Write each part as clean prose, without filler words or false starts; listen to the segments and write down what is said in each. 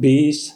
20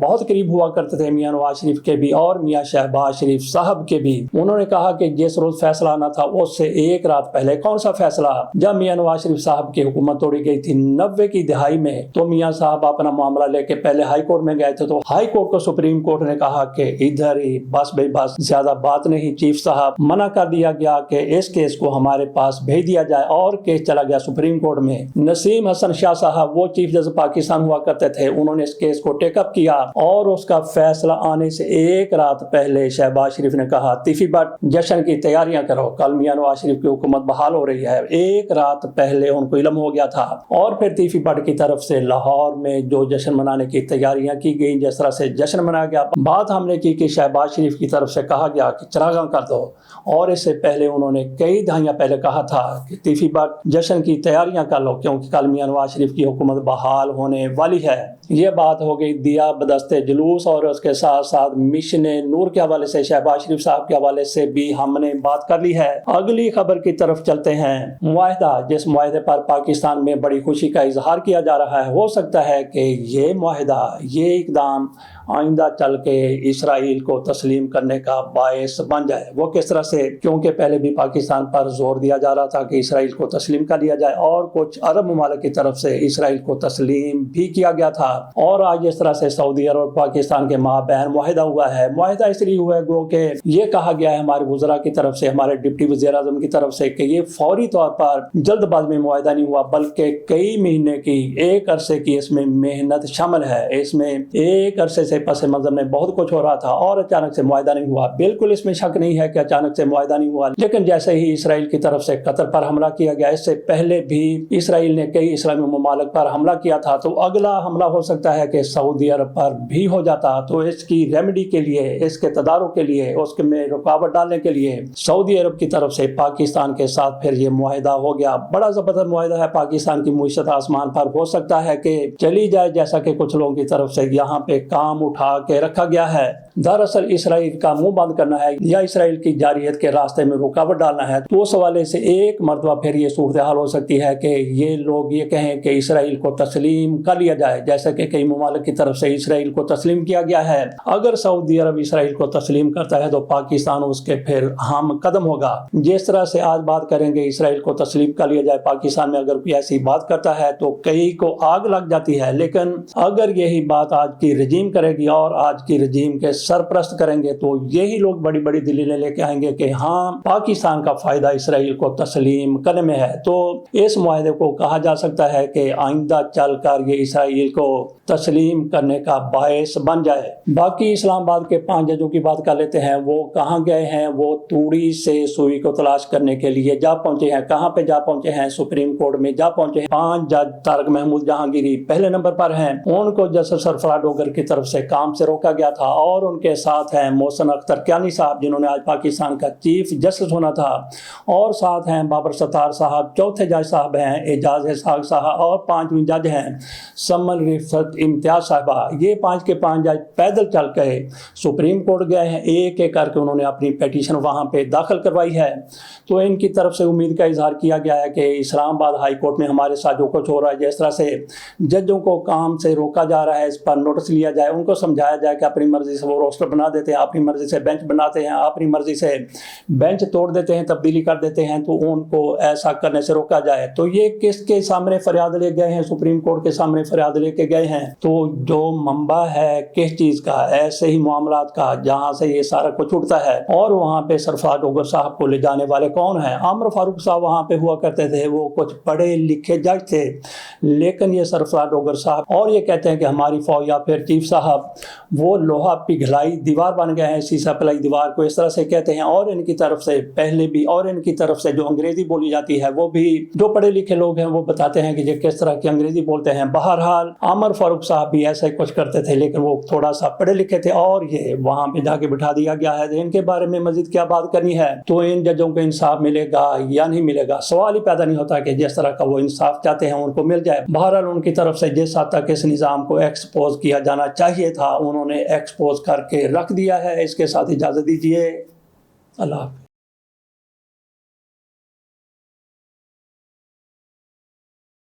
بہت قریب ہوا کرتے تھے میاں نواز شریف کے بھی اور میاں شہباز شریف صاحب کے بھی. انہوں نے کہا کہ جس روز فیصلہ آنا تھا اس سے ایک رات پہلے. کون سا فیصلہ؟ جب میاں نواز شریف صاحب کی حکومت توڑی گئی تھی 90 کی دہائی میں، تو میاں صاحب اپنا معاملہ لے کے پہلے ہائی کورٹ میں گئے تھے. تو ہائی کورٹ کو سپریم کورٹ نے کہا کہ ادھر ہی بس بھائی بس، زیادہ بات نہیں. چیف صاحب منع کر دیا گیا کہ اس کیس کو ہمارے پاس بھیج دیا جائے، اور کیس چلا گیا سپریم کورٹ میں. نسیم حسن شاہ صاحب وہ چیف جسٹس پاکستان ہوا کرتے تھے، انہوں نے اس کیس کو ٹیک اپ کیا، اور اس کا فیصلہ آنے سے ایک رات پہلے شہباز شریف نے کہا تیفی بٹ جشن کی تیاریاں کرو، کل میاں نواز شریف کی حکومت بحال ہو رہی ہے. ایک رات پہلے ان کو علم ہو گیا تھا. اور پھر تیفی بٹ کی طرف سے لاہور میں جو جشن منانے کی تیاریاں کی گئی، جس طرح سے جشن منایا گیا، بات ہم نے کی کہ شہباز شریف کی طرف سے کہا گیا کہ چراغاں کر دو. اور اس سے پہلے انہوں نے کئی دہائیاں پہلے کہا تھا کہ تیفی بٹ جشن کی تیاریاں کر لو کیونکہ کل میاں نواز شریف کی حکومت بحال ہونے والی ہے. یہ بات ہو گئی دیا بدستہ جلوس، اور اس کے ساتھ ساتھ مشن نور کے حوالے سے، شہباز شریف صاحب کے حوالے سے بھی ہم نے بات کر لی ہے. اگلی خبر کی طرف چلتے ہیں. معاہدہ، جس معاہدے پر پاکستان میں بڑی خوشی کا اظہار کیا جا رہا ہے. ہو سکتا ہے کہ یہ معاہدہ، یہ اقدام آئندہ چل کے اسرائیل کو تسلیم کرنے کا باعث بن جائے. وہ کس طرح سے؟ کیونکہ پہلے بھی پاکستان پر زور دیا جا رہا تھا کہ اسرائیل کو تسلیم کر لیا جائے، اور کچھ عرب ممالک کی طرف سے اسرائیل کو تسلیم بھی کیا گیا تھا. اور آج اس طرح سے سعودی عرب اور پاکستان کے مابین معاہدہ ہوا ہے. معاہدہ اس لیے ہوا ہے گو کہ یہ کہا گیا ہے ہمارے وزراء کی طرف سے، ہمارے ڈپٹی وزیر اعظم کی طرف سے، کہ یہ فوری طور پر جلد باز میں معاہدہ نہیں ہوا، بلکہ کئی مہینے کی، ایک عرصے کی اس میں محنت شامل ہے. اس میں ایک عرصے سے پس منظر میں بہت کچھ ہو رہا تھا اور اچانک سے معاہدہ نہیں ہوا. بالکل اس میں شک نہیں ہے کہ اچانک سے معاہدہ نہیں ہوا. لیکن جیسے ہی اسرائیل کی طرف سے قطر پر حملہ کیا گیا، اس سے پہلے بھی اسرائیل نے کئی اسلامی ممالک پر حملہ کیا تھا، تو اگلا حملہ ہو سکتا ہے کہ سعودی عرب پر بھی ہو جاتا. تو اس کی ریمیڈی کے لیے، اس کے تدارک کے لیے، اس میں رکاوٹ ڈالنے کے لیے سعودی عرب کی طرف سے پاکستان کے ساتھ پھر یہ معاہدہ ہو گیا. بڑا زبردست معاہدہ ہے. پاکستان کی معیشت آسمان پر ہو سکتا ہے کہ چلی جائے، جیسا کہ کچھ لوگوں کی طرف سے یہاں پہ کام اٹھا کے رکھا گیا ہے. دراصل اسرائیل کا منہ بند کرنا ہے یا اسرائیل کی جارحیت کے راستے میں رکاوٹ ڈالنا ہے. تو اس حوالے سے ایک مرتبہ پھر یہ صورتحال ہو سکتی ہے کہ یہ لوگ یہ کہیں کہ اسرائیل کو تسلیم کر لیا جائے، جیسا کہ کئی ممالک کی طرف سے اسرائیل کو تسلیم کیا گیا ہے. اگر سعودی عرب اسرائیل کو تسلیم کرتا ہے تو پاکستان اس کے پھر ہم قدم ہوگا. جس طرح سے آج بات کریں گے اسرائیل کو تسلیم کر لیا جائے، پاکستان میں اگر کوئی ایسی بات کرتا ہے تو کئی کو آگ لگ جاتی ہے. لیکن اگر یہی بات آج کی رجیم کرے گی اور آج کی رجیم کے سرپرست کریں گے تو یہی لوگ بڑی بڑی دلیلیں لے کے آئیں گے کہ ہاں پاکستان کا فائدہ اسرائیل کو تسلیم کرنے میں ہے. تو اس معاہدے کو کہا جا سکتا ہے کہ آئندہ چل کر یہ اسرائیل کو تسلیم کرنے کا باعث بن جائے. باقی اسلام آباد کے 5 ججوں کی بات کر لیتے ہیں. وہ کہاں گئے ہیں؟ وہ توڑی سے سوئی کو تلاش کرنے کے لیے جا پہنچے ہیں. کہاں پہ جا پہنچے ہیں؟ سپریم کورٹ میں جا پہنچے ہیں. 5 جج طارق محمود جہانگیری پہلے نمبر پر ہیں. ان کو جسٹس سرفراز ڈوگر کی طرف سے کام سے روکا گیا تھا، اور ان کے ساتھ ہیں محسن اختر کیانی صاحب جنہوں نے آج پاکستان کا چیف جسٹس ہونا تھا، اور ساتھ ہیں بابر ستار صاحب، چوتھے جج صاحب ہیں اعجاز اسحاق صاحب، اور 5ویں جج ہیں سمن رفعت امتیاز صاحبہ. یہ 5 کے 5 جج پیدل چل کے سپریم کورٹ گئے ہیں. ایک ایک کر کے انہوں نے اپنی پیٹیشن وہاں پہ داخل کروائی ہے. تو ان کی طرف سے امید کا اظہار کیا گیا ہے کہ اسلام آباد ہائی کورٹ میں ہمارے ساتھ جو کچھ ہو رہا ہے، جس طرح سے ججوں کو کام سے روکا جا رہا ہے، اس پر نوٹس لیا جائے، ان کو سمجھایا جائے کہ اپنی مرضی سے وہ روسٹر بنا دیتے ہیں، اپنی مرضی سے بینچ بناتے ہیں، اپنی مرضی سے بینچ توڑ دیتے ہیں، تبدیلی کر دیتے ہیں، تو ان کو ایسا کرنے سے روکا جائے. تو یہ کس کے سامنے فریاد لے گئے ہیں؟ سپریم کورٹ کے سامنے فریاد لے کے گئے ہیں. تو جو منبع ہے کس چیز کا؟ ایسے ہی معاملات کا، جہاں سے یہ سارا کچھ اٹھتا ہے. اور وہاں پہ سرفراز ڈوگر صاحب کو لے جانے والے کون ہیں؟ عامر فاروق صاحب وہاں پہ ہوا کرتے تھے. وہ کچھ پڑھے لکھے جج تھے، لیکن یہ سرفراز ڈوگر صاحب، اور یہ کہتے ہیں کہ ہماری فوج یا پھر چیف صاحب وہ لوہا پگھلائی دیوار بن گئے ہیں، سیسا پلائی دیوار کو اس طرح سے کہتے ہیں. اور ان کی طرف سے پہلے بھی، اور ان کی طرف سے جو انگریزی بولی جاتی ہے، وہ بھی جو پڑھے لکھے لوگ ہیں وہ بتاتے ہیں کہ یہ کس طرح کی انگریزی بولتے ہیں. بہرحال عامر فاروق صاحب بھی ایسا کچھ کرتے تھے، لیکن وہ تھوڑا سا پڑھے لکھے تھے، اور یہ وہاں پہ جا کے بٹھا دیا گیا ہے. ان کے بارے میں مزید کیا بات کرنی ہے؟ تو ان ججوں کو انصاف ملے گا یا نہیں ملے گا؟ سوال ہی پیدا نہیں ہوتا کہ جس طرح کا وہ انصاف چاہتے ہیں ان کو مل جائے. بہرحال ان کی طرف سے جس حد تک اس نظام کو ایکسپوز کیا جانا چاہیے تھا، انہوں نے ایکسپوز کر کے رکھ دیا ہے. اس کے ساتھ اجازت دیجیے. اللہ حافظ.